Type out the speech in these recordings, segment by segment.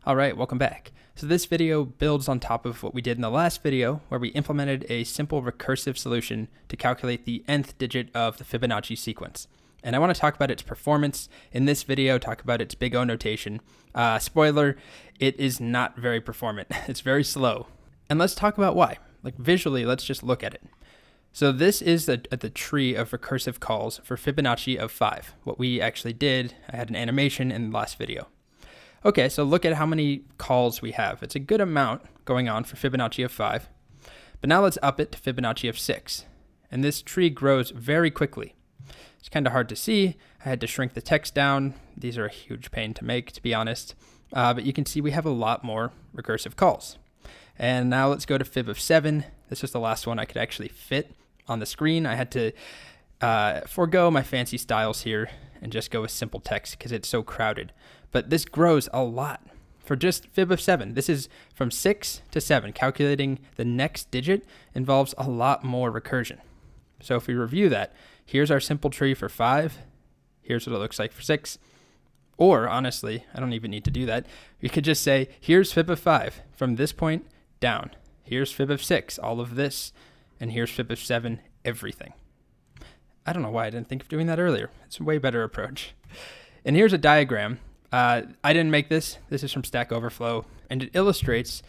All right, welcome back. So this video builds on top of what we did in the last video, where we implemented a simple recursive solution to calculate the nth digit of the Fibonacci sequence. And I want to talk about its performance in this video, talk about its big O notation. Spoiler, it is not very performant. It's very slow. And let's talk about why. Like visually, let's just look at it. So this is the tree of recursive calls for Fibonacci of 5. What we actually did, I had an animation in the last video. Okay, so look at how many calls we have. It's a good amount going on for Fibonacci of 5. But now let's up it to Fibonacci of 6. And this tree grows very quickly. It's kind of hard to see. I had to shrink the text down. These are a huge pain to make, to be honest. But you can see we have a lot more recursive calls. And now let's go to Fib of 7. This is the last one I could actually fit on the screen. I had to forego my fancy styles here and just go with simple text because it's so crowded. But this grows a lot. For just Fib of 7, this is from 6 to 7. Calculating the next digit involves a lot more recursion. So if we review that, here's our simple tree for 5. Here's what it looks like for 6. Or honestly, I don't even need to do that. We could just say, here's Fib of 5 from this point down. Here's Fib of 6, all of this. And here's Fib of 7, everything. I don't know why I didn't think of doing that earlier. It's a way better approach. And here's a diagram. I didn't make this. This is from Stack Overflow. And it illustrates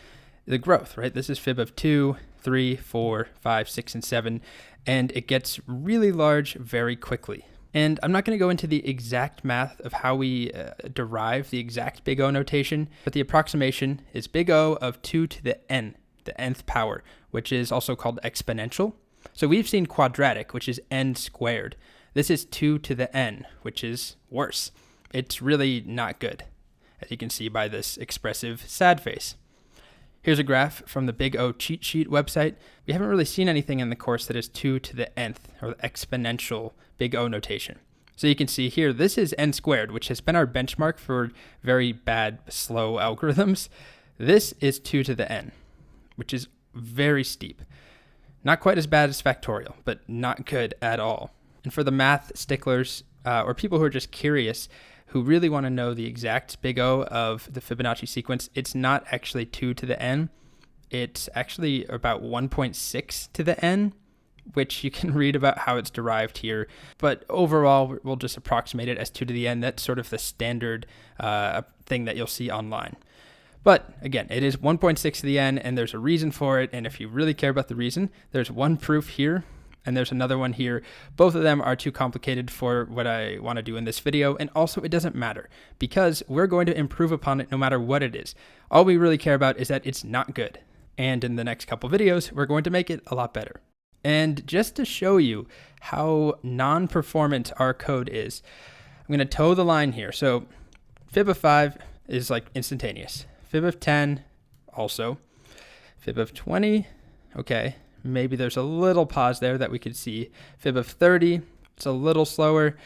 the growth, right? This is Fib of 2, 3, 4, 5, 6, and 7. And it gets really large very quickly. And I'm not going to go into the exact math of how we derive the exact big O notation, but the approximation is big O of 2 to the n, the nth power, which is also called exponential. So we've seen quadratic, which is n squared. This is 2 to the n, which is worse. It's really not good, as you can see by this expressive sad face. Here's a graph from the Big O cheat sheet website. We haven't really seen anything in the course that is 2 to the nth, or the exponential big O notation. So you can see here, this is n squared, which has been our benchmark for very bad, slow algorithms. This is 2 to the n, which is very steep. Not quite as bad as factorial, but not good at all. And for the math sticklers, or people who are just curious, who really want to know the exact big O of the Fibonacci sequence, it's not actually 2 to the n. It's actually about 1.6 to the n, which you can read about how it's derived here. But overall, we'll just approximate it as 2 to the n. That's sort of the standard thing that you'll see online. But again, it is 1.6 to the n, and there's a reason for it. And if you really care about the reason, there's one proof here, and there's another one here. Both of them are too complicated for what I want to do in this video. And also, it doesn't matter because we're going to improve upon it no matter what it is. All we really care about is that it's not good. And in the next couple videos, we're going to make it a lot better. And just to show you how non-performant our code is, I'm going to toe the line here. So Fib of 5 is like instantaneous. Fib of 10, also. Fib of 20, okay. Maybe there's a little pause there that we could see. Fib of 30, it's a little slower.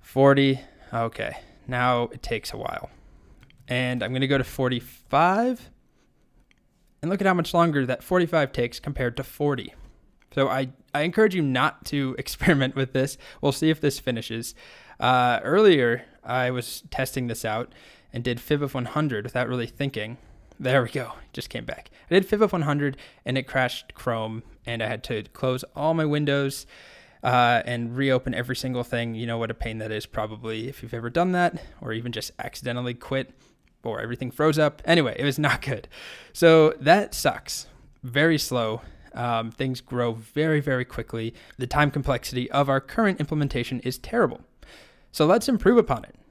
40, okay. Now it takes a while. And I'm going to go to 45. And look at how much longer that 45 takes compared to 40. So I encourage you not to experiment with this. We'll see if this finishes. Earlier, I was testing this out and did Fib of 100 without really thinking. There we go, it just came back. I did Fib of 100 and it crashed Chrome, and I had to close all my windows and reopen every single thing. You know what a pain that is probably if you've ever done that, or even just accidentally quit, or everything froze up. Anyway, it was not good. So that sucks. Very slow. Things grow very, very quickly. The time complexity of our current implementation is terrible. So let's improve upon it.